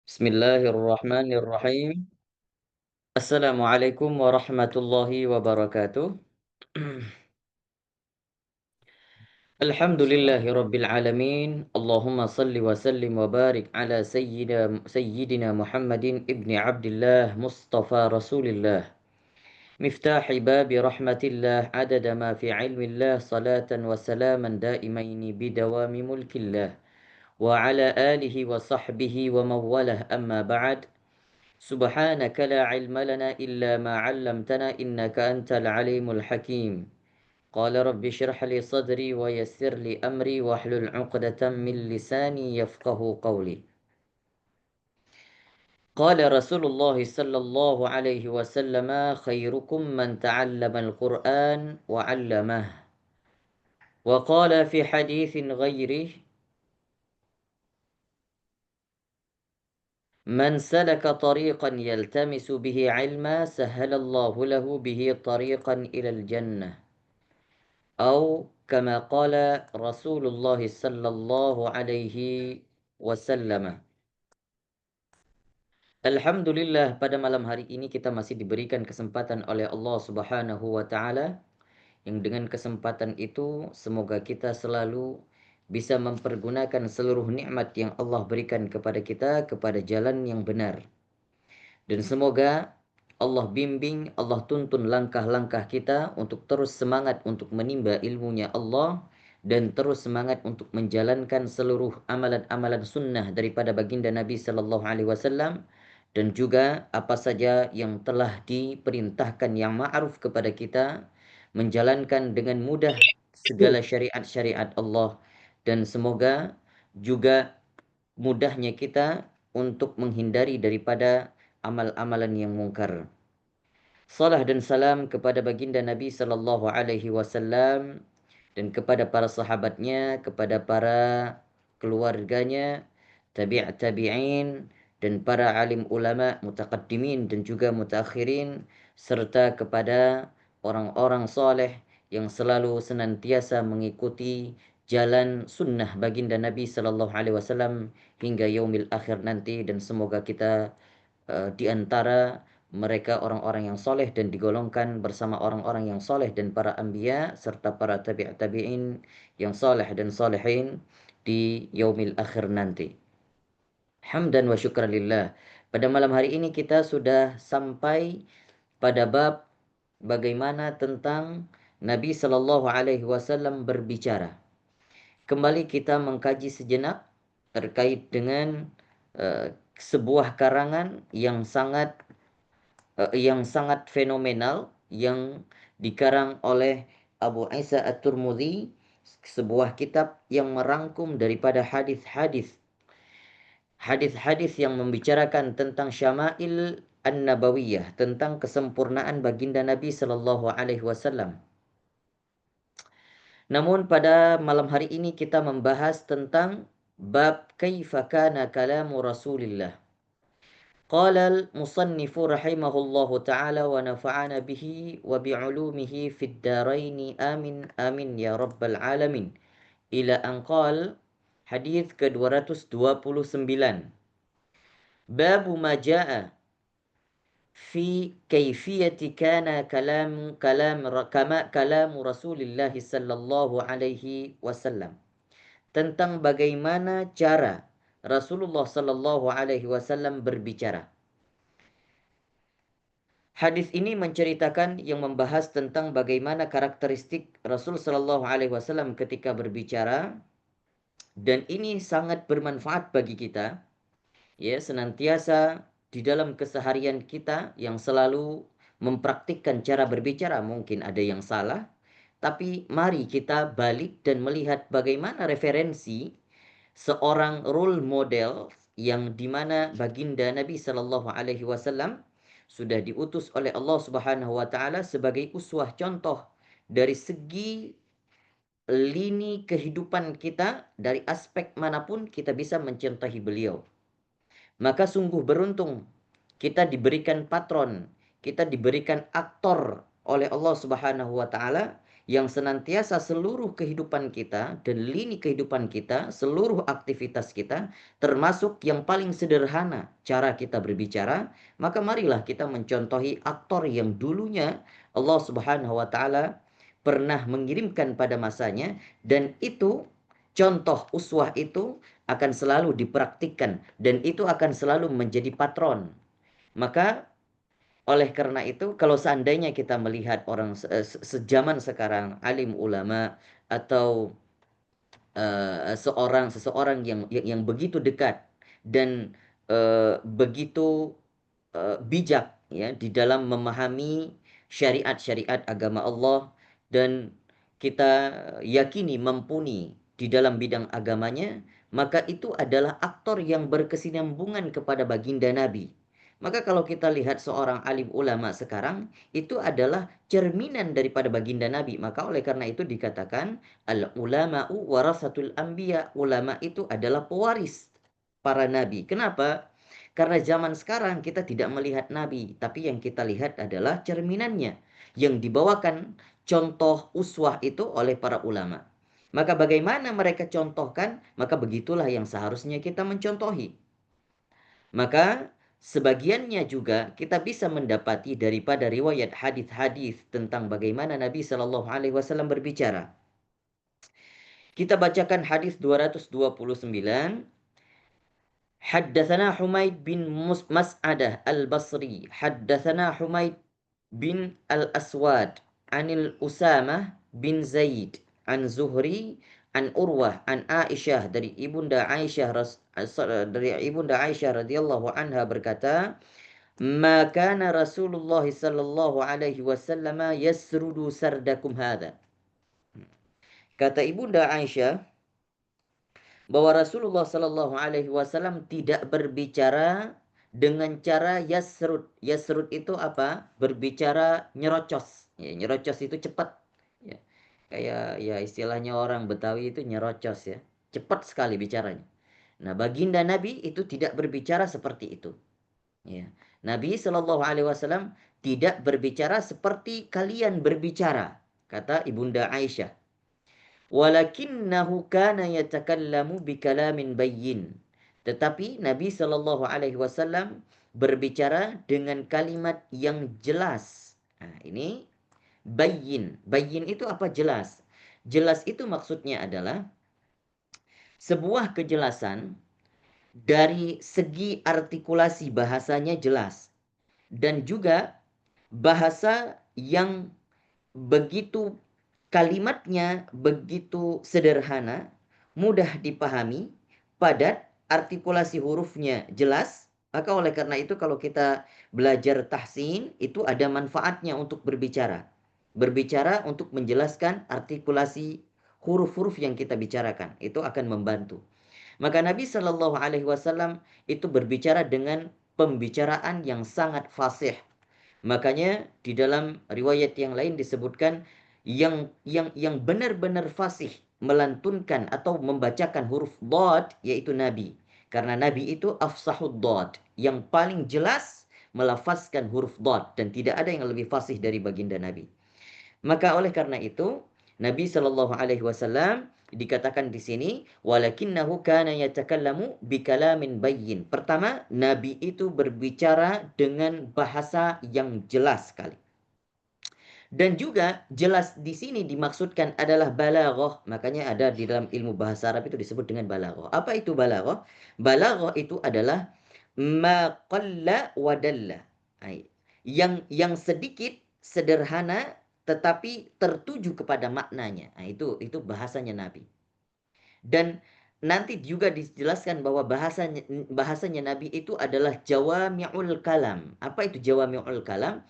Bismillahirrahmanirrahim. Assalamualaikum warahmatullahi wabarakatuh. Alhamdulillahi rabbil alamin. Allahumma salli wa sallim wa barik ala sayyidina Muhammadin ibni Abdullah Mustafa Rasulillah. Miftahi babi rahmatillah adada ma fi ilmillah salatan wa salaman daimaini bidawami mulkillah. Wa ala alihi wa sahbihi wa mawalah amma ba'd. سبحانك لا علم لنا إلا ما علمتنا إنك أنت العليم الحكيم قال رب اشرح لي صدري ويسر لي أمري واحلل عقدة من لساني يفقه قولي قال رسول الله صلى الله عليه وسلم خيركم من تعلم القرآن وعلمه وقال في حديث غيره من سلك طريقا يلتمس به علما سهل الله له به طريقا إلى الجنة أو كما قال رسول الله صلى الله عليه wasallam. Alhamdulillah, pada malam hari ini kita masih diberikan kesempatan oleh Allah Subhanahu wa taala, yang dengan kesempatan itu semoga kita selalu bisa mempergunakan seluruh nikmat yang Allah berikan kepada kita kepada jalan yang benar. Dan semoga Allah bimbing, Allah tuntun langkah-langkah kita untuk terus semangat untuk menimba ilmunya Allah dan terus semangat untuk menjalankan seluruh amalan-amalan sunnah daripada baginda Nabi Sallallahu Alaihi Wasallam, dan juga apa saja yang telah diperintahkan yang ma'ruf kepada kita, menjalankan dengan mudah segala syariat-syariat Allah, dan semoga juga mudahnya kita untuk menghindari daripada amal-amalan yang mungkar. Salah dan salam kepada baginda Nabi sallallahu alaihi wasallam dan kepada para sahabatnya, kepada para keluarganya, tabi'in dan para alim ulama mutaqaddimin dan juga mutaakhirin, serta kepada orang-orang saleh yang selalu senantiasa mengikuti jalan sunnah baginda Nabi sallallahu alaihi wasallam hingga yaumil akhir nanti, dan semoga kita di antara mereka orang-orang yang soleh dan digolongkan bersama orang-orang yang soleh dan para anbiya serta para tabi'in yang soleh dan solehin di yaumil akhir nanti. Hamdan wa syukran lillah. Pada malam hari ini kita sudah sampai pada bab bagaimana tentang Nabi Sallallahu Alaihi Wasallam berbicara. Kembali kita mengkaji sejenak terkait dengan sebuah karangan yang sangat fenomenal yang dikarang oleh Abu Isa At-Tirmidzi, sebuah kitab yang merangkum daripada hadis-hadis yang membicarakan tentang syama'il an-nabawiyah, tentang kesempurnaan baginda Nabi sallallahu alaihi wasallam. Namun pada malam hari ini kita membahas tentang bab kaifa kana kalamu Rasulillah. Qala al-musannifu rahimahullahu ta'ala wa nafa'ana bihi wa bi'ulumihi fid daraini amin amin ya rabbal alamin. Ila an qala, hadis ke-229. Babu ma ja'a fi kaifiyati kana kalamu Rasulillah sallallahu alaihi wasallam. Tentang bagaimana cara Rasulullah sallallahu alaihi wasallam berbicara. Hadis ini menceritakan yang membahas tentang bagaimana karakteristik Rasul sallallahu alaihi wasallam ketika berbicara, dan ini sangat bermanfaat bagi kita, ya, senantiasa di dalam keseharian kita yang selalu mempraktikkan cara berbicara. Mungkin ada yang salah, tapi mari kita balik dan melihat bagaimana referensi seorang role model yang dimana baginda Nabi sallallahu alaihi wasallam sudah diutus oleh Allah Subhanahu wa taala sebagai uswah, contoh dari segi lini kehidupan kita, dari aspek manapun kita bisa mencintai beliau. Maka sungguh beruntung kita diberikan patron, kita diberikan aktor oleh Allah Subhanahu wa taala yang senantiasa seluruh kehidupan kita dan lini kehidupan kita, seluruh aktivitas kita, termasuk yang paling sederhana cara kita berbicara, maka marilah kita mencontohi aktor yang dulunya Allah Subhanahu wa taala pernah mengirimkan pada masanya, dan itu contoh uswah itu akan selalu dipraktikkan dan itu akan selalu menjadi patron. Maka oleh karena itu, kalau seandainya kita melihat orang sejaman sekarang, alim ulama atau seseorang yang begitu dekat dan begitu bijak ya di dalam memahami syariat-syariat agama Allah, dan kita yakini mumpuni di dalam bidang agamanya, maka itu adalah aktor yang berkesinambungan kepada baginda Nabi. Maka kalau kita lihat seorang alim ulama sekarang, itu adalah cerminan daripada baginda Nabi. Maka oleh karena itu dikatakan al-ulama'u warasatul anbiya. Ulama itu adalah pewaris para nabi. Kenapa? Karena zaman sekarang kita tidak melihat nabi, tapi yang kita lihat adalah cerminannya yang dibawakan contoh uswah itu oleh para ulama. Maka bagaimana mereka contohkan, maka begitulah yang seharusnya kita mencontohi. Maka sebagiannya juga kita bisa mendapati daripada riwayat hadis-hadis tentang bagaimana Nabi Shallallahu Alaihi Wasallam berbicara. Kita bacakan hadis 229. Haddatsana Humaid bin Mas'adah al-Basri, haddatsana Humaid bin al-Aswad, anil Usamah bin Zaid, an Zuhri, an Urwah, an Aisyah, dari ibunda Aisyah radhiyallahu anha berkata, "Ma kana Rasulullah sallallahu alaihi wasallam yasrudu sardakum hadza." Kata ibunda Aisyah bahwa Rasulullah sallallahu alaihi wasallam tidak berbicara dengan cara yasrud. Yasrud itu apa? Berbicara nyerocos. Ya, nyerocos itu cepat. Ya. Kayak ya istilahnya orang Betawi itu nyerocos ya. Cepat sekali bicaranya. Nah, baginda Nabi itu tidak berbicara seperti itu. Ya. Nabi Shallallahu Alaihi Wasallam tidak berbicara seperti kalian berbicara, kata ibunda Aisyah. Walakinnahu kana yatakallamu bikalamin bayyin. Tetapi Nabi Shallallahu Alaihi Wasallam berbicara dengan kalimat yang jelas. Nah, ini bayyin. Bayyin itu apa? Jelas. Jelas itu maksudnya adalah sebuah kejelasan dari segi artikulasi bahasanya jelas, dan juga bahasa yang begitu kalimatnya begitu sederhana, mudah dipahami, padat, artikulasi hurufnya jelas. Maka oleh karena itu kalau kita belajar tahsin, itu ada manfaatnya untuk berbicara. Berbicara untuk menjelaskan artikulasi huruf-huruf yang kita bicarakan. Itu akan membantu. Maka Nabi Shallallahu Alaihi Wasallam itu berbicara dengan pembicaraan yang sangat fasih. Makanya di dalam riwayat yang lain disebutkan yang benar-benar fasih melantunkan atau membacakan huruf dhad yaitu Nabi. Karena Nabi itu afsahud dhad, yang paling jelas melafazkan huruf dhad, dan tidak ada yang lebih fasih dari baginda Nabi. Maka oleh karena itu Nabi Shallallahu Alaihi Wasallam dikatakan di sini walakinnahu kana yatakallamu bikalamin bayyin. Pertama, Nabi itu berbicara dengan bahasa yang jelas sekali. Dan juga jelas di sini dimaksudkan adalah balaghah. Makanya ada di dalam ilmu bahasa Arab itu disebut dengan balaghah. Apa itu balaghah? Balaghah itu adalah ma qalla wa dalla. Yang sedikit, sederhana, tetapi tertuju kepada maknanya. Nah, itu bahasanya Nabi. Dan nanti juga dijelaskan bahwa bahasanya Nabi itu adalah jawami'ul kalam. Apa itu jawami'ul kalam?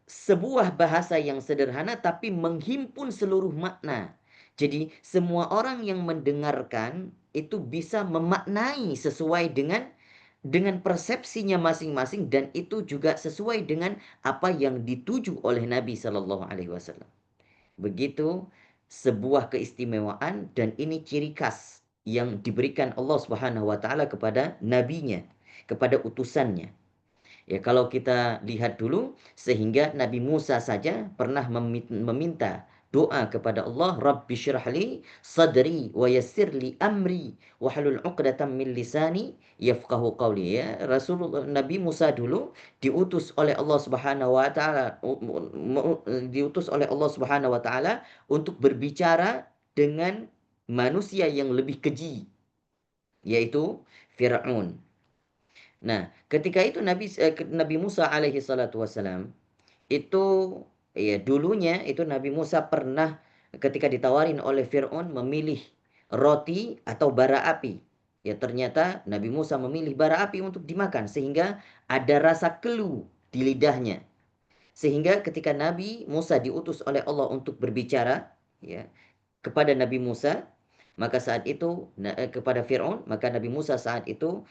Sebuah bahasa yang sederhana tapi menghimpun seluruh makna. Jadi semua orang yang mendengarkan itu bisa memaknai sesuai dengan persepsinya masing-masing, dan itu juga sesuai dengan apa yang dituju oleh Nabi Shallallahu Alaihi Wasallam. Begitu sebuah keistimewaan, dan ini ciri khas yang diberikan Allah Subhanahu Wa Taala kepada nabinya, kepada utusannya. Ya, kalau kita lihat dulu, sehingga Nabi Musa saja pernah meminta doa kepada Allah, Rabbi syrahli sadri wa yassirli amri wahlul 'uqdatam min lisani yafqahu qawli. Ya, Rasulullah Nabi Musa dulu diutus oleh Allah Subhanahu wa taala diutus oleh Allah Subhanahu wa taala untuk berbicara dengan manusia yang lebih keji, yaitu Firaun. Nah, ketika itu Nabi Musa alaihi salatu wasalam itu, ya, dulunya itu Nabi Musa pernah ketika ditawarin oleh Firaun memilih roti atau bara api. Ya, ternyata Nabi Musa memilih bara api untuk dimakan sehingga ada rasa keluh di lidahnya. Sehingga ketika Nabi Musa diutus oleh Allah untuk berbicara, ya, kepada Nabi Musa, maka saat itu kepada Firaun, maka Nabi Musa saat itu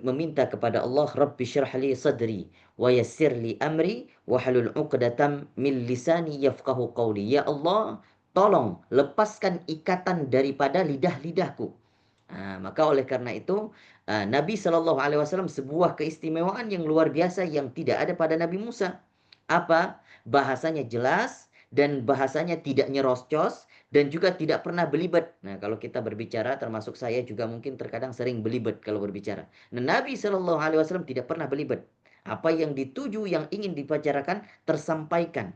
meminta kepada Allah, Rabbi syrahli sadri wa yassirli amri wahlul 'uqdatam min lisani yafqahu qawli. Ya Allah, tolong lepaskan ikatan daripada lidah-lidahku. Maka oleh karena itu Nabi Shallallahu Alaihi Wasallam sebuah keistimewaan yang luar biasa yang tidak ada pada Nabi Musa. Apa? Bahasanya jelas dan bahasanya tidak nyerocos dan juga tidak pernah belibet. Nah, kalau kita berbicara, termasuk saya juga mungkin terkadang sering belibet kalau berbicara. Nah, Nabi Shallallahu Alaihi Wasallam tidak pernah belibet. Apa yang dituju, yang ingin dibicarakan, tersampaikan.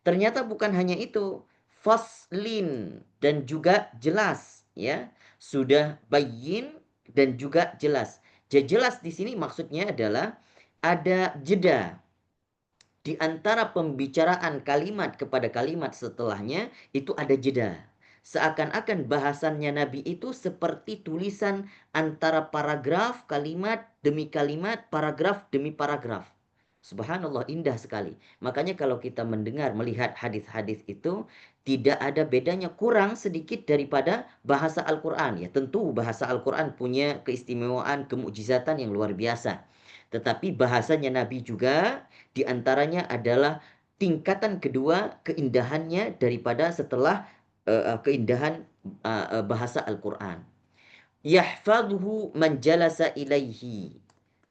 Ternyata bukan hanya itu, faslin dan juga jelas, ya. Sudah bayyin dan juga jelas. Jelas di sini maksudnya adalah ada jeda di antara pembicaraan kalimat kepada kalimat setelahnya, itu ada jeda. Seakan-akan bahasannya Nabi itu seperti tulisan antara paragraf, kalimat demi kalimat, paragraf demi paragraf. Subhanallah, indah sekali. Makanya kalau kita mendengar, melihat hadis-hadis itu, tidak ada bedanya, kurang sedikit daripada bahasa Al-Quran. Ya, tentu bahasa Al-Quran punya keistimewaan, kemukjizatan yang luar biasa. Tetapi bahasanya Nabi juga diantaranya adalah tingkatan kedua keindahannya daripada setelah keindahan bahasa Al-Quran. Yahfadhu man jalasa ilaihi.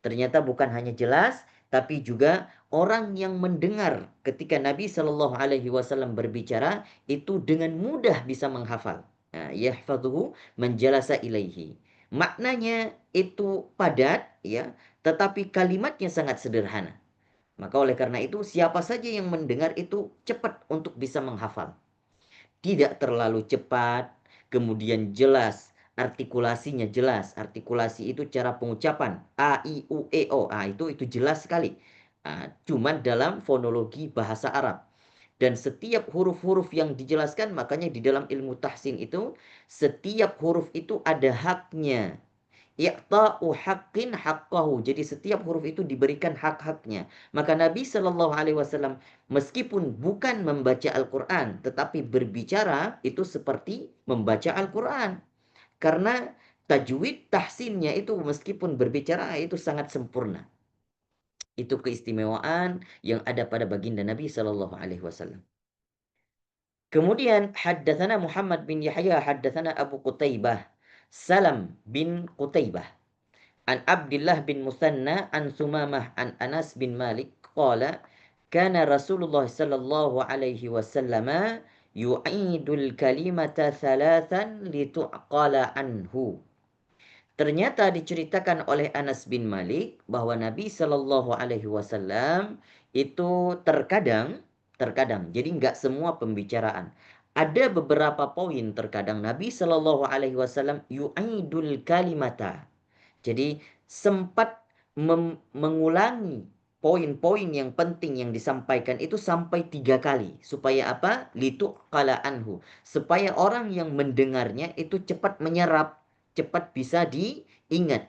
Ternyata bukan hanya jelas, tapi juga orang yang mendengar ketika Nabi Shallallahu Alaihi Wasallam berbicara itu dengan mudah bisa menghafal. Yahfadhu man jalasa ilaihi. Maknanya itu padat, ya, tetapi kalimatnya sangat sederhana. Maka oleh karena itu siapa saja yang mendengar itu cepat untuk bisa menghafal. Tidak terlalu cepat, kemudian jelas, artikulasinya jelas. Artikulasi itu cara pengucapan a, i, u, e, o. Itu jelas sekali. Cuman dalam fonologi bahasa Arab. Dan setiap huruf-huruf yang dijelaskan, makanya di dalam ilmu tahsin itu, setiap huruf itu ada haknya. I'ta'u haqqin haqqahu. Jadi setiap huruf itu diberikan hak-haknya. Maka Nabi Shallallahu Alaihi Wasallam meskipun bukan membaca Al-Quran, tetapi berbicara itu seperti membaca Al-Quran. Karena tajwid tahsinnya itu meskipun berbicara itu sangat sempurna. Itu keistimewaan yang ada pada baginda Nabi Shallallahu Alaihi Wasallam. Kemudian haddatsana Muhammad bin Yahya haddatsana Abu Qutaibah Salam bin Qutaibah an Abdullah bin Musanna an Sumamah an Anas bin Malik qala kana Rasulullah sallallahu alaihi wasallam yu'idul kalimata thalathan litu'qala anhu. Ternyata diceritakan oleh Anas bin Malik bahwa Nabi Shallallahu Alaihi Wasallam itu terkadang, jadi nggak semua pembicaraan. Ada beberapa poin terkadang Nabi Shallallahu Alaihi Wasallam yu'idul kalimata. Jadi sempat mengulangi poin-poin yang penting yang disampaikan itu sampai 3 kali. Supaya apa? Litu qala anhu. Supaya orang yang mendengarnya itu cepat menyerap, cepat bisa diingat.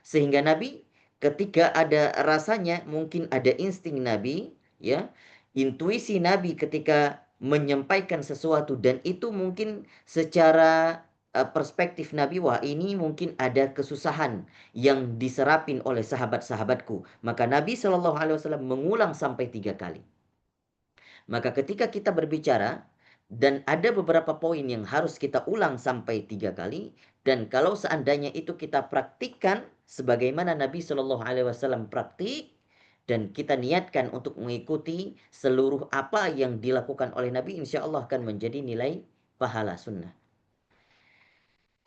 Sehingga Nabi ketika ada rasanya, mungkin ada insting Nabi, ya, intuisi Nabi ketika menyampaikan sesuatu dan itu mungkin secara perspektif Nabi, wah ini mungkin ada kesusahan yang diserapin oleh sahabat-sahabatku. Maka Nabi Shallallahu Alaihi Wasallam mengulang sampai 3 kali. Maka ketika kita berbicara dan ada beberapa poin yang harus kita ulang sampai 3 kali, dan kalau seandainya itu kita praktikkan sebagaimana Nabi Shallallahu Alaihi Wasallam praktik, dan kita niatkan untuk mengikuti seluruh apa yang dilakukan oleh Nabi, insya Allah akan menjadi nilai pahala sunnah.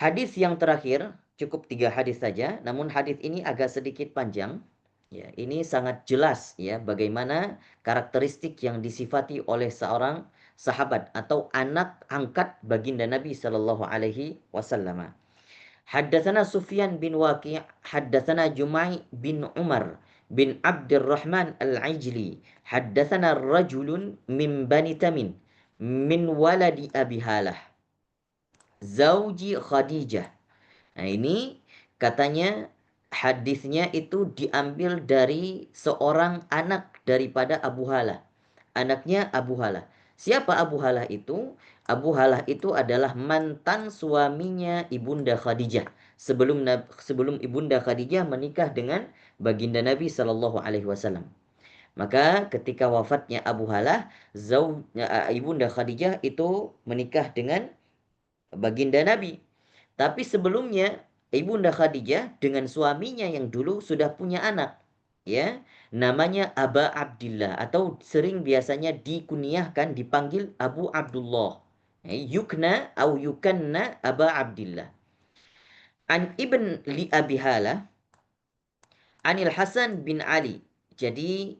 Hadis yang terakhir, cukup 3 hadis saja, namun hadis ini agak sedikit panjang. Ya, ini sangat jelas ya bagaimana karakteristik yang disifati oleh seorang sahabat atau anak angkat baginda Nabi Shallallahu Alaihi Wasallam. Haddatsana Sufyan bin Waqi', haddatsana Jumai bin Umar bin Abdurrahman Al-Ajli, haddatsana rajulun min Bani Tamin min waladi Abi Halah, zauji Khadijah. Nah, ini katanya hadisnya itu diambil dari seorang anak daripada Abu Halah. Anaknya Abu Halah. Siapa Abu Halah itu? Abu Halah itu adalah mantan suaminya Ibunda Khadijah. Sebelum Ibunda Khadijah menikah dengan baginda Nabi Shallallahu Alaihi Wasallam. Maka ketika wafatnya Abu Halah, Ibunda Khadijah itu menikah dengan baginda Nabi. Tapi sebelumnya Ibunda Khadijah dengan suaminya yang dulu sudah punya anak, ya. Namanya Aba Abdillah atau sering biasanya dikunyahkan dipanggil Abu Abdullah. Yukna atau yukanna Aba Abdillah. An Ibn li Abi Halah Anil Hasan bin Ali. Jadi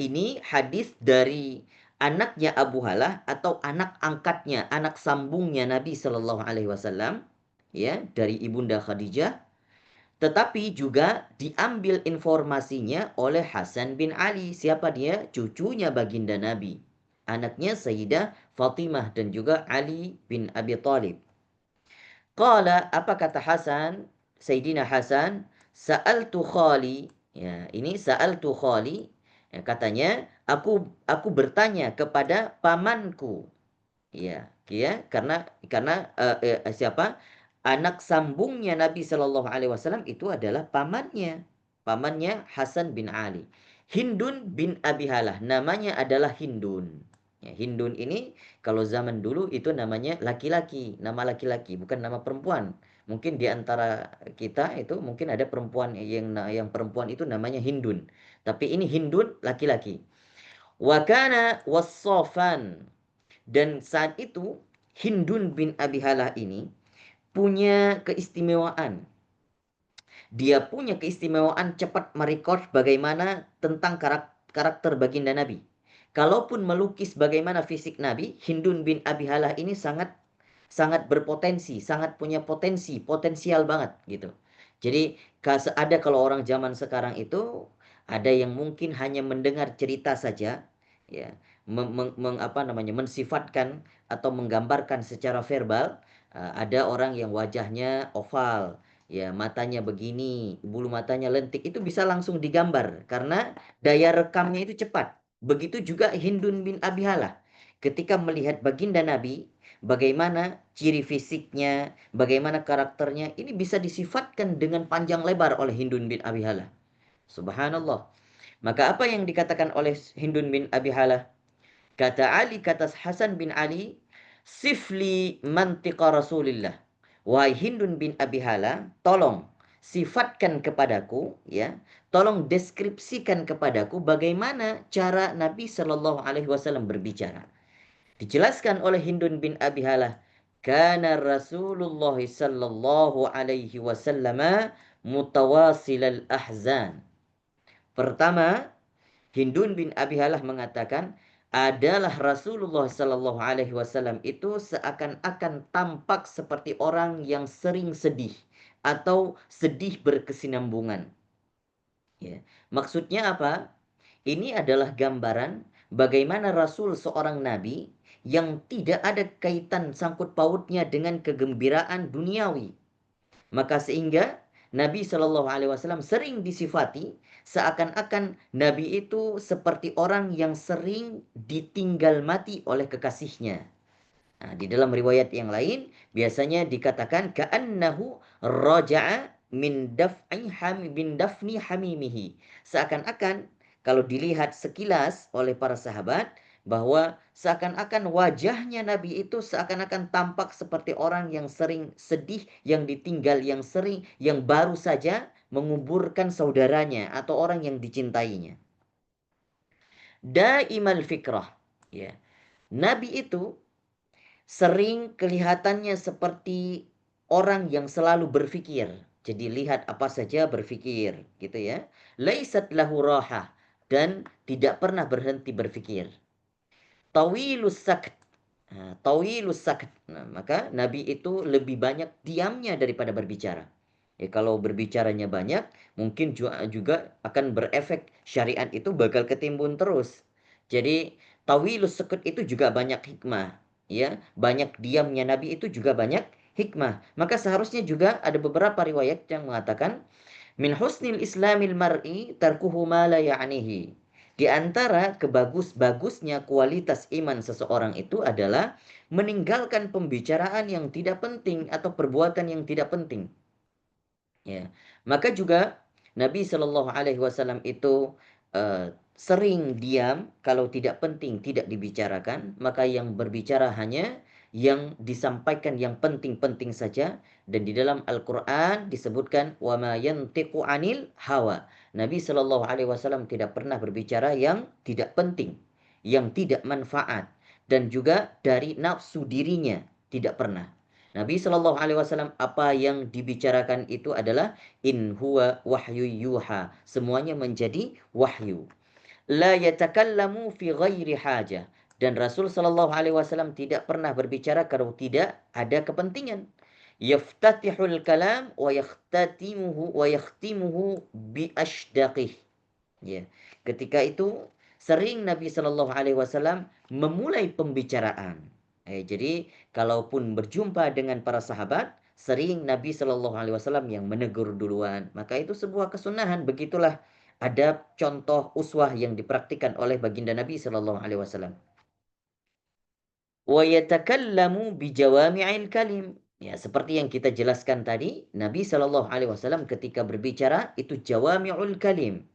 ini hadis dari anaknya Abu Halah atau anak angkatnya, anak sambungnya Nabi Shallallahu Alaihi Wasallam, ya, dari Ibunda Khadijah. Tetapi juga diambil informasinya oleh Hasan bin Ali. Siapa dia? Cucunya baginda Nabi. Anaknya Sayyidah Fatimah dan juga Ali bin Abi Thalib. Qala, apa kata Hasan? Sayyidina Hasan, sa'altu khali. Ya, ini sa'altu khali. Ya, katanya, aku bertanya kepada pamanku. Ya, ya, karena siapa? Anak sambungnya Nabi Shallallahu Alaihi Wasallam itu adalah pamannya Hasan bin Ali. Hindun bin Abi Halah, namanya adalah Hindun. Ya, Hindun ini kalau zaman dulu itu namanya laki-laki, nama laki-laki, bukan nama perempuan. Mungkin di antara kita itu mungkin ada perempuan yang perempuan itu namanya Hindun. Tapi ini Hindun laki-laki. Wa kana wassafan. Dan saat itu Hindun bin Abi Halah ini punya keistimewaan. Dia punya keistimewaan cepat merekod bagaimana tentang karakter baginda Nabi. Kalaupun melukis bagaimana fisik Nabi, Hindun bin Abi Halah ini sangat berpotensi, sangat punya potensial banget gitu. Jadi ada kalau orang zaman sekarang itu ada yang mungkin hanya mendengar cerita saja, ya, mensifatkan atau menggambarkan secara verbal. Ada orang yang wajahnya oval, ya, matanya begini, bulu matanya lentik, itu bisa langsung digambar karena daya rekamnya itu cepat. Begitu juga Hindun bin Abi Halah. Ketika melihat baginda Nabi, bagaimana ciri fisiknya, bagaimana karakternya, ini bisa disifatkan dengan panjang lebar oleh Hindun bin Abi Halah. Subhanallah. Maka apa yang dikatakan oleh Hindun bin Abi Halah? Kata Hasan bin Ali, sifli mantiqa Rasulillah. Wahai Hindun bin Abi Hala, tolong sifatkan kepadaku, ya, tolong deskripsikan kepadaku bagaimana cara Nabi Shallallahu Alaihi Wasallam berbicara. Dijelaskan oleh Hindun bin Abi Hala, kana Rasulullah Sallallahu Alaihi Wasallam mutawasilal ahzan. Pertama, Hindun bin Abi Halah mengatakan adalah Rasulullah Sallallahu Alaihi Wasallam itu seakan-akan tampak seperti orang yang sering sedih atau sedih berkesinambungan. Ya. Maksudnya apa? Ini adalah gambaran bagaimana Rasul seorang nabi yang tidak ada kaitan sangkut pautnya dengan kegembiraan duniawi. Maka sehingga Nabi Shallallahu Alaihi Wasallam sering disifati seakan-akan Nabi itu seperti orang yang sering ditinggal mati oleh kekasihnya. Nah, di dalam riwayat yang lain biasanya dikatakan ka'annahu raja'a min dafni hamimihi. Seakan-akan kalau dilihat sekilas oleh para sahabat bahwa seakan-akan wajahnya Nabi itu seakan-akan tampak seperti orang yang sering sedih, yang ditinggal, yang baru saja menguburkan saudaranya atau orang yang dicintainya. Daimal fikrah, ya. Nabi itu sering kelihatannya seperti orang yang selalu berpikir. Jadi lihat apa saja berpikir, gitu ya. Laisat lahu rahah, dan tidak pernah berhenti berpikir. Tawilus sakt. Nah, tawilus sakt. Nah, maka Nabi itu lebih banyak diamnya daripada berbicara. Ya, kalau berbicaranya banyak, mungkin juga akan berefek syariat itu bakal ketimbun terus. Jadi tawilus sakt itu juga banyak hikmah. Ya, banyak diamnya Nabi itu juga banyak hikmah. Maka seharusnya juga ada beberapa riwayat yang mengatakan min husnil islamil mar'i tarkuhu ma la ya'nihi. Di antara kebagus-bagusnya kualitas iman seseorang itu adalah meninggalkan pembicaraan yang tidak penting atau perbuatan yang tidak penting. Ya. Maka juga Nabi Shallallahu Alaihi Wasallam itu sering diam kalau tidak penting tidak dibicarakan, maka yang berbicara hanya yang disampaikan yang penting-penting saja. Dan di dalam Al-Quran disebutkan wa ma yantiqu anil hawa. Nabi Shallallahu Alaihi Wasallam tidak pernah berbicara yang tidak penting, yang tidak manfaat, dan juga dari nafsu dirinya tidak pernah. Nabi Shallallahu Alaihi Wasallam apa yang dibicarakan itu adalah in huwa wahyu yuha. Semuanya menjadi wahyu. La yatakallamu fi ghairi haja. Dan Rasul Shallallahu Alaihi Wasallam tidak pernah berbicara kalau tidak ada kepentingan. Yaftatihul kalam wa yakhtimuhu bi ashdaqih. Ya. Ketika itu sering Nabi Shallallahu Alaihi Wasallam memulai pembicaraan. Jadi kalaupun berjumpa dengan para sahabat, sering Nabi Shallallahu Alaihi Wasallam yang menegur duluan. Maka itu sebuah kesunahan. Begitulah adab, contoh, uswah yang dipraktikkan oleh baginda Nabi Shallallahu Alaihi Wasallam. Wa yatakallamu bijawami'il kalim. Ya, seperti yang kita jelaskan tadi, Nabi Shallallahu Alaihi Wasallam ketika berbicara itu jawami'ul kalim.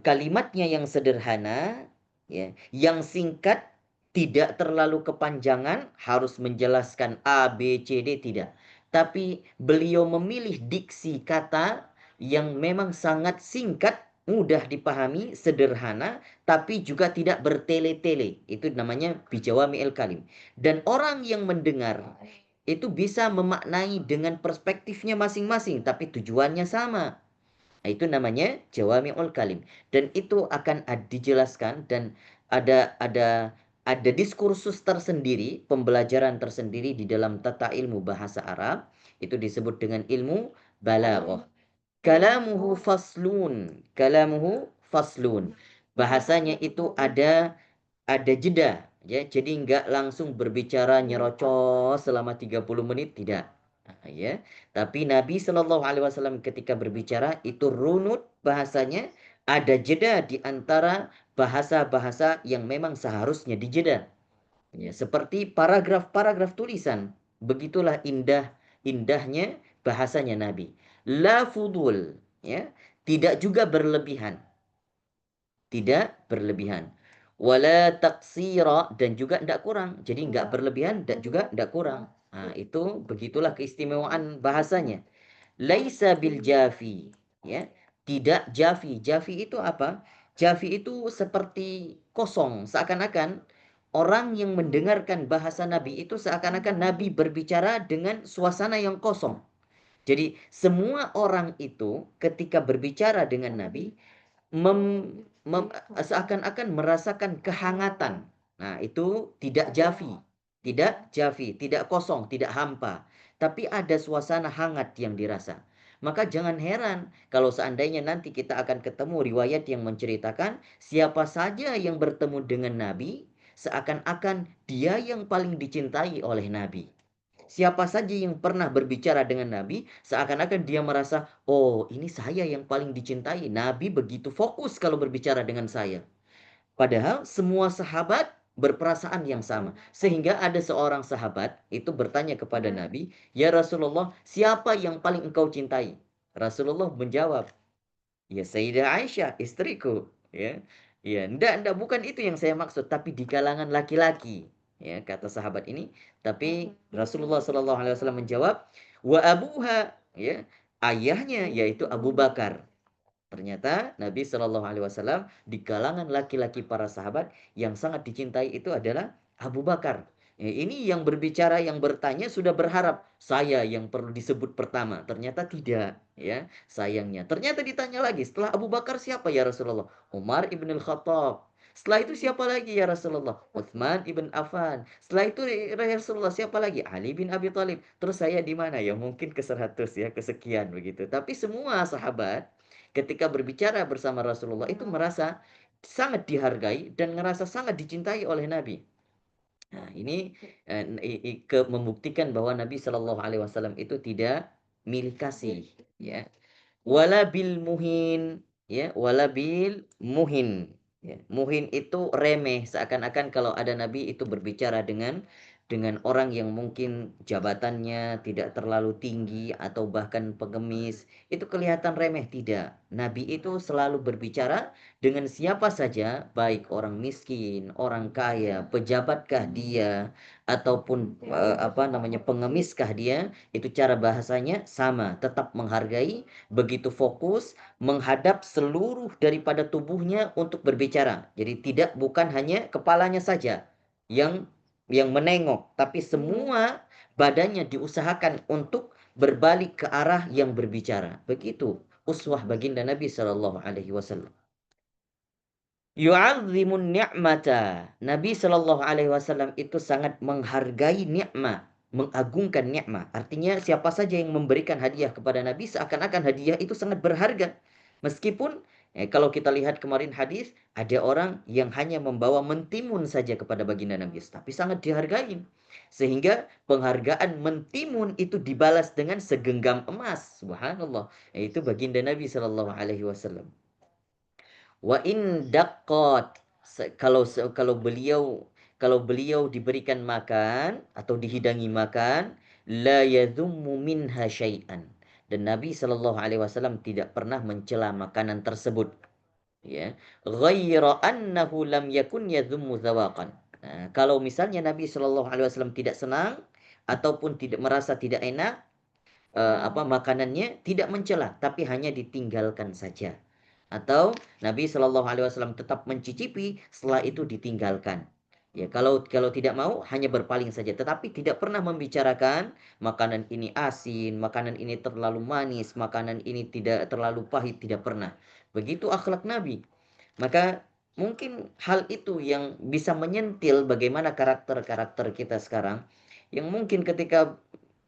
Kalimatnya yang sederhana, ya, yang singkat, tidak terlalu kepanjangan, harus menjelaskan A, B, C, D, tidak. Tapi beliau memilih diksi kata yang memang sangat singkat, mudah dipahami, sederhana, tapi juga tidak bertele-tele. Itu namanya bijawami'il kalim. Dan orang yang mendengar itu bisa memaknai dengan perspektifnya masing-masing, tapi tujuannya sama. Nah, itu namanya jawami'ul kalim. Dan itu akan dijelaskan dan ada diskursus tersendiri, pembelajaran tersendiri di dalam tata ilmu bahasa Arab. Itu disebut dengan ilmu balaghah. Kalamuhu faslun. Kalamuhu faslun. Bahasanya itu ada jeda, ya. Jadi nggak langsung berbicara nyerocos selama 30 menit, tidak. Ya. Tapi Nabi Shallallahu Alaihi Wasallam ketika berbicara itu runut bahasanya, ada jeda di antara bahasa-bahasa yang memang seharusnya dijeda. Ya, seperti paragraf-paragraf tulisan. Begitulah indahnya bahasanya Nabi. La fudul, ya. Tidak juga berlebihan. Tidak berlebihan. Wala taksira, dan juga tidak kurang. Jadi enggak berlebihan dan juga tidak kurang. Nah, itu begitulah keistimewaan bahasanya. Laisa bil jafi, ya. Tidak jafi. Jafi itu apa? Jafi itu seperti kosong, seakan-akan orang yang mendengarkan bahasa Nabi itu seakan-akan Nabi berbicara dengan suasana yang kosong. Jadi semua orang itu ketika berbicara dengan Nabi seakan-akan merasakan kehangatan. Nah, itu tidak jafi. Tidak jafi, tidak kosong, tidak hampa. Tapi ada suasana hangat yang dirasa. Maka jangan heran kalau seandainya nanti kita akan ketemu riwayat yang menceritakan siapa saja yang bertemu dengan Nabi, seakan-akan dia yang paling dicintai oleh Nabi. Siapa saja yang pernah berbicara dengan Nabi, seakan-akan dia merasa, oh ini saya yang paling dicintai. Nabi begitu fokus kalau berbicara dengan saya. Padahal semua sahabat berperasaan yang sama. Sehingga ada seorang sahabat itu bertanya kepada Nabi, ya Rasulullah, siapa yang paling engkau cintai? Rasulullah menjawab, ya Sayyidah Aisyah, istriku. Ya, ya, enggak, bukan itu yang saya maksud, tapi di kalangan laki-laki. Ya, kata sahabat ini. Tapi Rasulullah Shallallahu Alaihi Wasallam menjawab, wa abuha, ya, ayahnya yaitu Abu Bakar. Ternyata Nabi Shallallahu Alaihi Wasallam di kalangan laki-laki para sahabat yang sangat dicintai itu adalah Abu Bakar. Ini yang berbicara, yang bertanya sudah berharap saya yang perlu disebut pertama. Ternyata tidak, ya sayangnya. Ternyata ditanya lagi setelah Abu Bakar siapa ya Rasulullah? Umar ibn al-Khattab. Setelah itu siapa lagi ya Rasulullah? Utsman ibn Affan. Setelah itu ya Rasulullah siapa lagi? Ali bin Abi Thalib. Terus saya di mana ya? Mungkin ke 100 ya, kesekian begitu. Tapi semua sahabat ketika berbicara bersama Rasulullah itu merasa sangat dihargai dan merasa sangat dicintai oleh Nabi. Nah, ini membuktikan bahwa Nabi Shallallahu Alaihi Wasallam itu tidak milik kasih, ya. Wala bil muhin, ya, wala bil muhin. Ya. Muhin itu remeh, seakan-akan kalau ada nabi itu berbicara dengan orang yang mungkin jabatannya tidak terlalu tinggi atau bahkan pengemis, itu kelihatan remeh. Tidak. Nabi itu selalu berbicara dengan siapa saja, baik orang miskin, orang kaya, pejabatkah dia ataupun pengemiskah dia, itu cara bahasanya sama, tetap menghargai, begitu fokus menghadap seluruh daripada tubuhnya untuk berbicara. Jadi bukan hanya kepalanya saja yang menengok, tapi semua badannya diusahakan untuk berbalik ke arah yang berbicara. Begitu uswah baginda Nabi Shallallahu Alaihi Wasallam. Yu'azzimun ni'mata. Nabi Shallallahu Alaihi Wasallam itu sangat menghargai nikmat, mengagungkan nikmat. Artinya siapa saja yang memberikan hadiah kepada Nabi seakan-akan hadiah itu sangat berharga. Meskipun kalau kita lihat kemarin hadis, ada orang yang hanya membawa mentimun saja kepada baginda Nabi, tapi sangat dihargai. Sehingga penghargaan mentimun itu dibalas dengan segenggam emas. Subhanallah. Itu baginda Nabi Shallallahu Alaihi Wasallam. Wa in daqqat, kalau beliau diberikan makan atau dihidangi makan, la yadhummu minha syai'an. Dan Nabi Shallallahu Alaihi Wasallam tidak pernah mencela makanan tersebut. Ya, ghaira annahu lam yakun yadhummu zawaqan. Nah, kalau misalnya Nabi Shallallahu Alaihi Wasallam tidak senang ataupun tidak merasa tidak enak, makanannya, tidak mencela, tapi hanya ditinggalkan saja. Atau Nabi Shallallahu Alaihi Wasallam tetap mencicipi, setelah itu ditinggalkan. Ya, kalau tidak mau hanya berpaling saja, tetapi tidak pernah membicarakan makanan ini asin, makanan ini terlalu manis, makanan ini tidak terlalu pahit, tidak pernah. Begitu akhlak Nabi. Maka mungkin hal itu yang bisa menyentil bagaimana karakter-karakter kita sekarang, yang mungkin ketika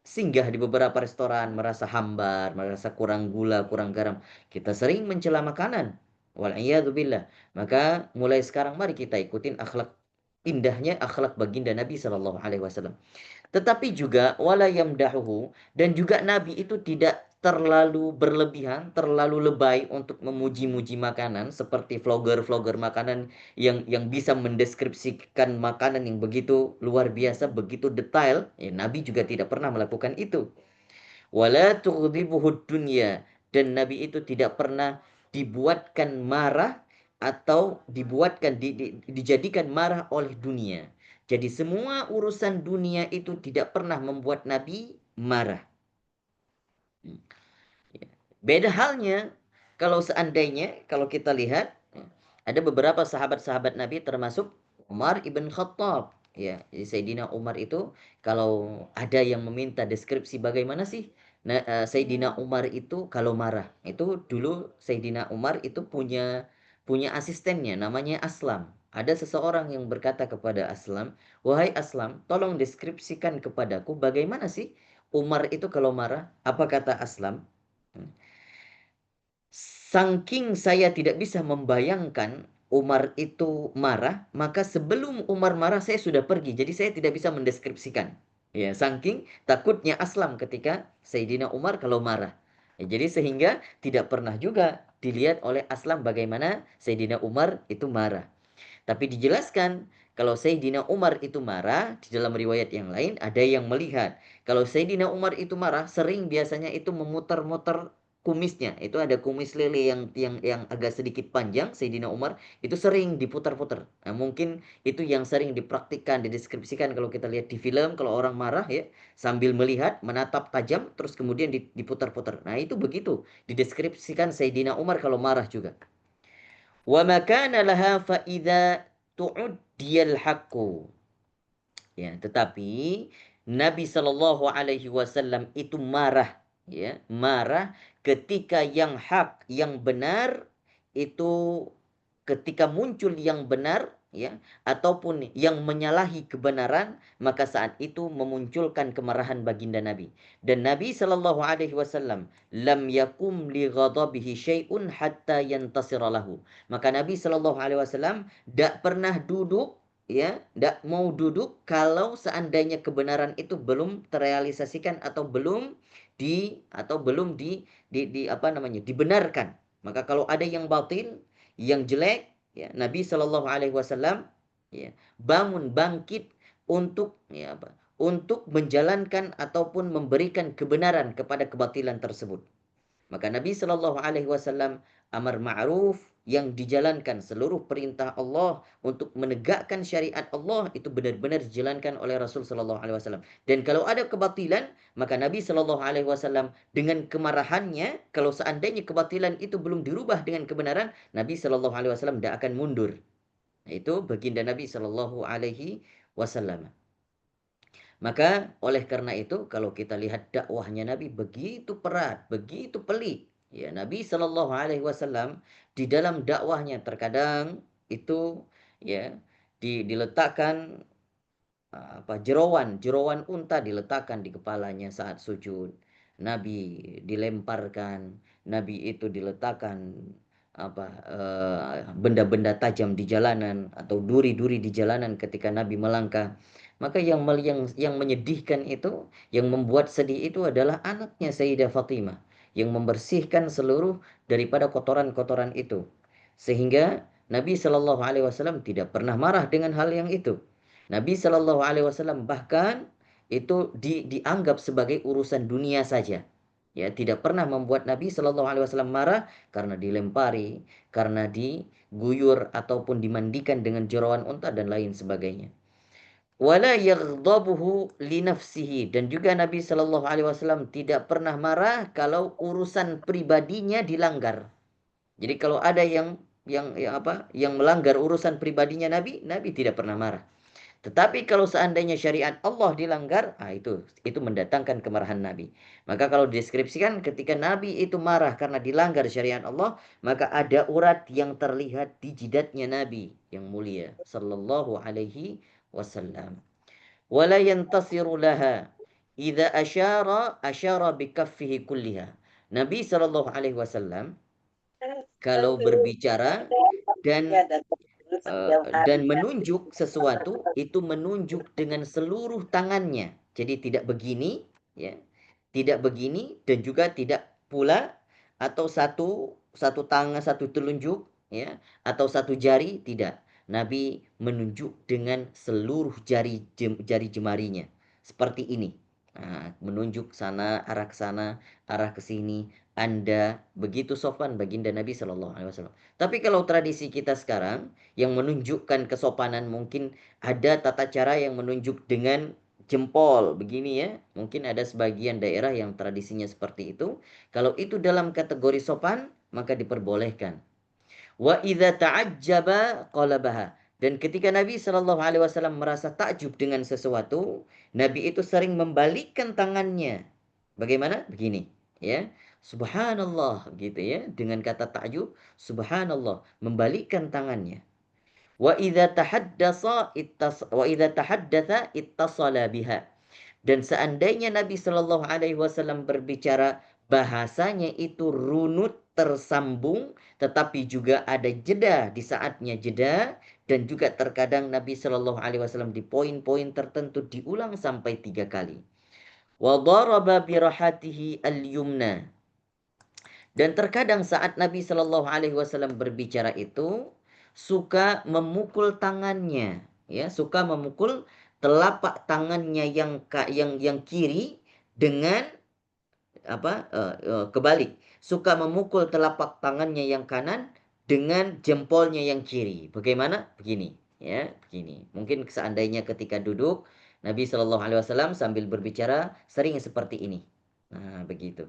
singgah di beberapa restoran merasa hambar, merasa kurang gula, kurang garam, kita sering mencela makanan. Wal'iyadzubillah. Maka mulai sekarang mari kita ikutin indahnya akhlak baginda Nabi Shallallahu Alaihi Wasallam. Tetapi juga wala yamdahuhu, dan juga Nabi itu tidak terlalu berlebihan, terlalu lebay untuk memuji-muji makanan seperti vlogger-vlogger makanan yang bisa mendeskripsikan makanan yang begitu luar biasa, begitu detail. Ya, Nabi juga tidak pernah melakukan itu. Wala tughdibuhud dunya, dan Nabi itu tidak pernah dibuatkan marah atau dijadikan marah oleh dunia. Jadi semua urusan dunia itu tidak pernah membuat Nabi marah. Beda halnya kalau kita lihat ada beberapa sahabat-sahabat Nabi termasuk Umar ibn Khattab. Ya, jadi Sayyidina Umar itu kalau ada yang meminta deskripsi bagaimana sih Sayyidina Umar itu kalau marah. Itu dulu Sayyidina Umar itu punya asistennya namanya Aslam. Ada seseorang yang berkata kepada Aslam, "Wahai Aslam, tolong deskripsikan kepadaku bagaimana sih Umar itu kalau marah." Apa kata Aslam? Saking saya tidak bisa membayangkan Umar itu marah, maka sebelum Umar marah saya sudah pergi. Jadi saya tidak bisa mendeskripsikan. Ya, saking takutnya Aslam ketika Sayyidina Umar kalau marah. Ya, jadi sehingga tidak pernah juga dilihat oleh Aslam bagaimana Sayyidina Umar itu marah. Tapi dijelaskan kalau Sayyidina Umar itu marah, di dalam riwayat yang lain ada yang melihat kalau Sayyidina Umar itu marah, sering biasanya itu memutar-mutar kumisnya. Itu ada kumis lele yang agak sedikit panjang, Sayyidina Umar itu sering diputar-putar. Nah, mungkin itu yang sering dipraktikkan, dideskripsikan kalau kita lihat di film, kalau orang marah ya, sambil melihat, menatap tajam, terus kemudian diputar-putar. Nah, itu begitu dideskripsikan Sayyidina Umar kalau marah juga. Wa makana laha fa idza tu'diyal haqqu. Ya, tetapi Nabi Shallallahu Alaihi Wasallam itu marah, ya, marah ketika yang hak, yang benar itu ketika muncul yang benar, ya, ataupun yang menyalahi kebenaran, maka saat itu memunculkan kemarahan baginda Nabi. Dan Nabi Shallallahu Alaihi Wasallam lam yakum li ghadabihi syai'un hatta yantasira lahu. Maka Nabi Shallallahu Alaihi Wasallam tidak pernah duduk, ya, tidak mau duduk kalau seandainya kebenaran itu belum terrealisasikan atau belum apa namanya, dibenarkan. Maka kalau ada yang batil, yang jelek, ya, Nabi Shallallahu Alaihi Wasallam, ya, bangkit untuk, ya, untuk menjalankan ataupun memberikan kebenaran kepada kebatilan tersebut. Maka Nabi Shallallahu Alaihi Wasallam amar ma'ruf yang dijalankan, seluruh perintah Allah untuk menegakkan syariat Allah itu benar-benar dijalankan oleh Rasul Shallallahu Alaihi Wasallam. Dan kalau ada kebatilan, maka Nabi Shallallahu Alaihi Wasallam dengan kemarahannya, kalau seandainya kebatilan itu belum dirubah dengan kebenaran, Nabi Shallallahu Alaihi Wasallam tidak akan mundur. Nah, itu baginda Nabi Shallallahu Alaihi Wasallam. Maka oleh karena itu kalau kita lihat dakwahnya Nabi begitu perat, begitu pelik. Ya, Nabi Shallallahu Alaihi Wasallam di dalam dakwahnya terkadang itu, ya, diletakkan jeroan unta diletakkan di kepalanya saat sujud. Nabi dilemparkan, Nabi itu diletakkan benda-benda tajam di jalanan atau duri-duri di jalanan ketika Nabi melangkah. Maka yang menyedihkan itu, yang membuat sedih itu adalah anaknya Sayyidah Fatimah yang membersihkan seluruh daripada kotoran-kotoran itu. Sehingga Nabi Shallallahu Alaihi Wasallam tidak pernah marah dengan hal yang itu. Nabi Shallallahu Alaihi Wasallam bahkan itu dianggap sebagai urusan dunia saja. Ya, tidak pernah membuat Nabi Shallallahu Alaihi Wasallam marah karena dilempari, karena diguyur ataupun dimandikan dengan jeroan unta dan lain sebagainya. Wala yaghdabuhu li nafsihi, dan juga Nabi Shallallahu Alaihi Wasallam tidak pernah marah kalau urusan pribadinya dilanggar. Jadi kalau ada yang melanggar urusan pribadinya Nabi, Nabi tidak pernah marah. Tetapi kalau seandainya syariat Allah dilanggar, itu mendatangkan kemarahan Nabi. Maka kalau dideskripsikan ketika Nabi itu marah karena dilanggar syariat Allah, maka ada urat yang terlihat di jidatnya Nabi yang mulia sallallahu alaihi wasallam. Wala yantasiru laha idza asyara bikaffihi kulliha. Nabi sallallahu alaihi wasallam kalau berbicara dan menunjuk sesuatu itu menunjuk dengan seluruh tangannya. Jadi tidak begini, ya, tidak begini dan juga tidak pula atau satu tangan satu telunjuk, ya, atau satu jari, tidak. Nabi menunjuk dengan seluruh jari jemarinya seperti ini. Nah, menunjuk sana, arah ke sana, arah ke sini. Anda begitu sopan baginda Nabi Shallallahu Alaihi Wasallam. Tapi kalau tradisi kita sekarang yang menunjukkan kesopanan, mungkin ada tata cara yang menunjuk dengan jempol begini, ya. Mungkin ada sebagian daerah yang tradisinya seperti itu. Kalau itu dalam kategori sopan, maka diperbolehkan. Wa idza ta'ajjaba qalabaha. Dan ketika Nabi Shallallahu Alaihi Wasallam merasa takjub dengan sesuatu, Nabi itu sering membalikkan tangannya. Bagaimana? Begini, ya. Subhanallah, gitu ya. Dengan kata takjub, Subhanallah, membalikkan tangannya. Wa idza tahaddatsa ittasala biha. Dan seandainya Nabi Shallallahu Alaihi Wasallam berbicara, bahasanya itu runut, tersambung, tetapi juga ada jeda di saatnya jeda, dan juga terkadang Nabi Shallallahu Alaihi Wasallam di poin-poin tertentu diulang sampai 3 kali. Wa daraba birahatihi al-yumna. Dan terkadang saat Nabi Shallallahu Alaihi Wasallam berbicara itu suka memukul tangannya, ya, suka memukul telapak tangannya yang kiri dengan kebalik, suka memukul telapak tangannya yang kanan dengan jempolnya yang kiri. Bagaimana? Begini, ya, begini. Mungkin seandainya ketika duduk, Nabi Shallallahu Alaihi Wasallam sambil berbicara sering seperti ini. Nah, begitu.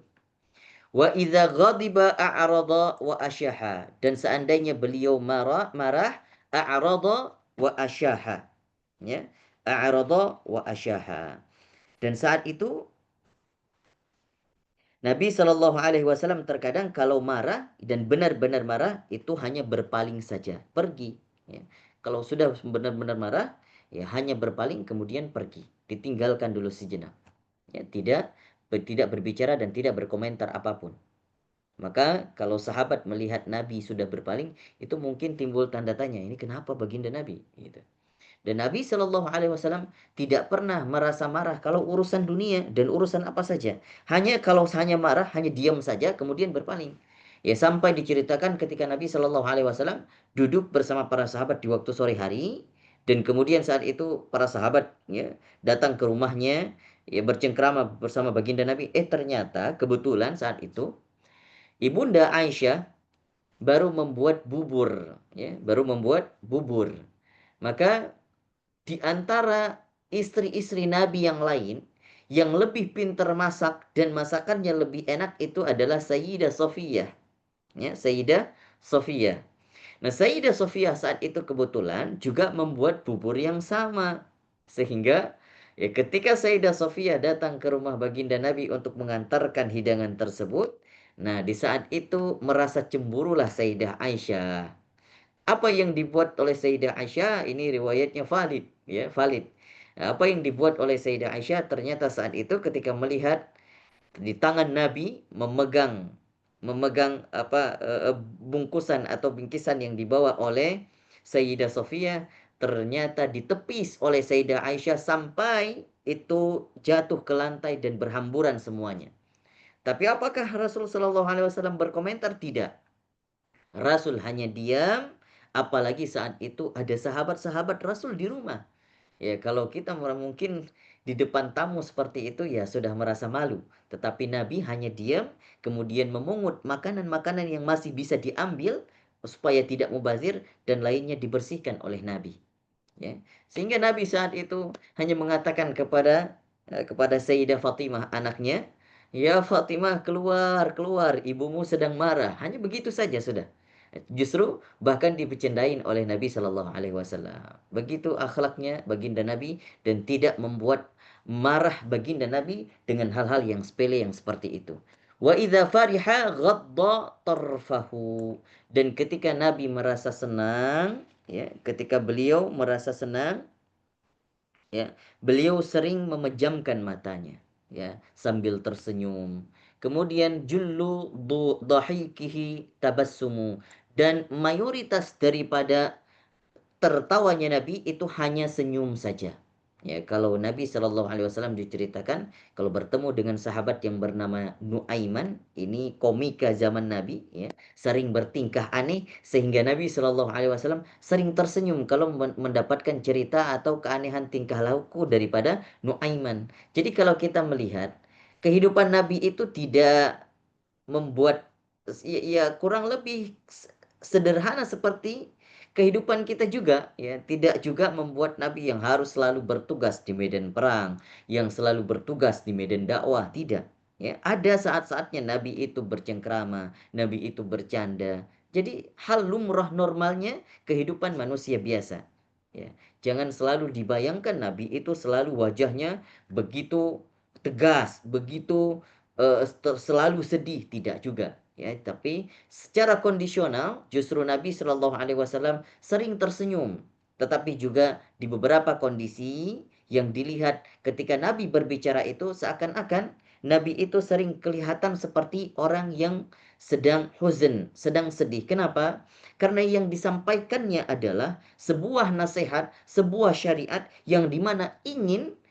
Wa idza ghadiba a'rada wa asyaha. Dan seandainya beliau marah a'rada wa asyaha. Ya, a'rada wa asyaha. Dan saat itu Nabi Shallallahu Alaihi Wasallam terkadang kalau marah dan benar-benar marah itu hanya berpaling saja, pergi. Ya. Kalau sudah benar-benar marah, ya hanya berpaling kemudian pergi, ditinggalkan dulu sejenak. Ya, tidak berbicara dan tidak berkomentar apapun. Maka kalau sahabat melihat Nabi sudah berpaling, itu mungkin timbul tanda tanya, ini kenapa baginda Nabi? Gitu. Dan Nabi Shallallahu Alaihi Wasallam tidak pernah merasa marah kalau urusan dunia dan urusan apa saja. Hanya kalau hanya marah, hanya diam saja, kemudian berpaling. Ya sampai diceritakan ketika Nabi Shallallahu Alaihi Wasallam duduk bersama para sahabat di waktu sore hari, dan kemudian saat itu para sahabat ya datang ke rumahnya, ya bercengkrama bersama baginda Nabi. Ternyata kebetulan saat itu ibunda Aisyah baru membuat bubur, ya baru membuat bubur. Maka di antara istri-istri Nabi yang lain yang lebih pintar masak dan masakannya lebih enak itu adalah Sayyidah Sofiyah. Ya, Sayyidah Sofiyah. Nah, Sayyidah Sofiyah saat itu kebetulan juga membuat bubur yang sama. Sehingga ya ketika Sayyidah Sofiyah datang ke rumah baginda Nabi untuk mengantarkan hidangan tersebut, nah di saat itu merasa cemburulah Sayyidah Aisyah. Apa yang dibuat oleh Sayyidah Aisyah ini riwayatnya valid, ya, valid. Apa yang dibuat oleh Sayyidah Aisyah ternyata saat itu ketika melihat di tangan Nabi memegang bungkusan atau bingkisan yang dibawa oleh Sayyidah Sofiyah, ternyata ditepis oleh Sayyidah Aisyah sampai itu jatuh ke lantai dan berhamburan semuanya. Tapi apakah Rasul Shallallahu Alaihi Wasallam berkomentar? Tidak. Rasul hanya diam, apalagi saat itu ada sahabat-sahabat Rasul di rumah. Ya, kalau kita mungkin di depan tamu seperti itu ya sudah merasa malu. Tetapi Nabi hanya diam, kemudian memungut makanan-makanan yang masih bisa diambil supaya tidak mubazir dan lainnya dibersihkan oleh Nabi. Ya. Sehingga Nabi saat itu hanya mengatakan kepada Sayyidah Fatimah anaknya, "Ya Fatimah, keluar, keluar, ibumu sedang marah." Hanya begitu saja sudah. Justru bahkan dibercandain oleh Nabi Shallallahu Alaihi Wasallam. Begitu akhlaknya baginda Nabi dan tidak membuat marah baginda Nabi dengan hal-hal yang sepele yang seperti itu. Wa idza fariha ghadda tarfahu. Dan ketika Nabi merasa senang, ya, ketika beliau merasa senang, ya, beliau sering memejamkan matanya, ya, sambil tersenyum. Kemudian jullu dhahikihi tabassumu, dan mayoritas daripada tertawanya Nabi itu hanya senyum saja. Ya, kalau Nabi Shallallahu Alaihi Wasallam diceritakan kalau bertemu dengan sahabat yang bernama Nuaiman, ini komika zaman Nabi, ya, sering bertingkah aneh sehingga Nabi Shallallahu Alaihi Wasallam sering tersenyum kalau mendapatkan cerita atau keanehan tingkah laku daripada Nuaiman. Jadi kalau kita melihat kehidupan Nabi itu tidak membuat ya kurang lebih sederhana seperti kehidupan kita juga, ya, tidak juga membuat Nabi yang harus selalu bertugas di medan perang, yang selalu bertugas di medan dakwah, tidak. Ya, ada saat-saatnya Nabi itu bercengkrama, Nabi itu bercanda. Jadi hal lumrah normalnya kehidupan manusia biasa. Ya, jangan selalu dibayangkan Nabi itu selalu wajahnya begitu tegas, begitu selalu sedih, tidak juga. Ya, tapi secara kondisional justru Nabi Shallallahu Alaihi Wasallam sering tersenyum, tetapi juga di beberapa kondisi yang dilihat ketika Nabi berbicara itu seakan-akan Nabi itu sering kelihatan seperti orang yang sedang huzn, sedang sedih. Kenapa? Karena yang disampaikannya adalah sebuah nasihat, sebuah syariat yang dimana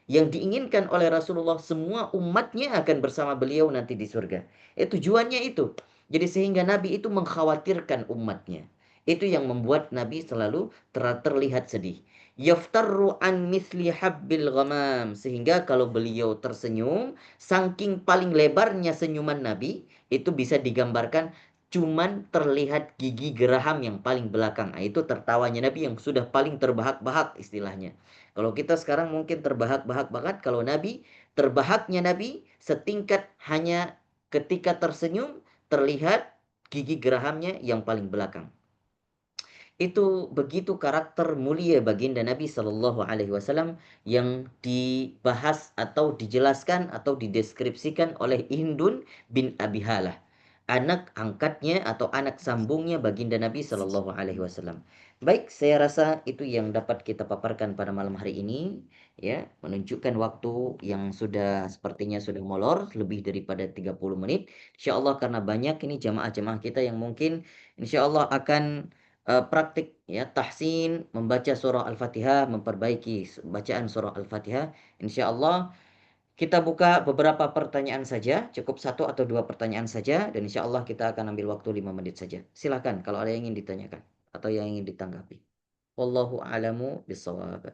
yang diinginkan oleh Rasulullah semua umatnya akan bersama beliau nanti di surga. Tujuannya itu. Jadi sehingga Nabi itu mengkhawatirkan umatnya. Itu yang membuat Nabi selalu terlihat sedih. Yaftarru an mithli habbil ghamam. Sehingga kalau beliau tersenyum, saking paling lebarnya senyuman Nabi, itu bisa digambarkan cuman terlihat gigi geraham yang paling belakang. Nah, itu tertawanya Nabi yang sudah paling terbahak-bahak istilahnya. Kalau kita sekarang mungkin terbahak-bahak banget, kalau Nabi, terbahaknya Nabi setingkat hanya ketika tersenyum terlihat gigi gerahamnya yang paling belakang. Itu begitu karakter mulia baginda Nabi Shallallahu Alaihi Wasallam yang dibahas atau dijelaskan atau dideskripsikan oleh Hindun bin Abi Halah, anak angkatnya atau anak sambungnya baginda Nabi Shallallahu Alaihi Wasallam. Baik, saya rasa itu yang dapat kita paparkan pada malam hari ini, ya, menunjukkan waktu yang sudah sepertinya sudah molor lebih daripada 30 menit. Insya Allah karena banyak ini jamaah-jamaah kita yang mungkin insya Allah akan praktik ya tahsin membaca surah Al-Fatihah, memperbaiki bacaan surah Al-Fatihah. Insyaallah kita buka beberapa pertanyaan saja, cukup satu atau dua pertanyaan saja dan insyaallah kita akan ambil waktu 5 menit saja. Silakan kalau ada yang ingin ditanyakan atau yang ingin ditanggapi. Wallahu a'lamu bishawab.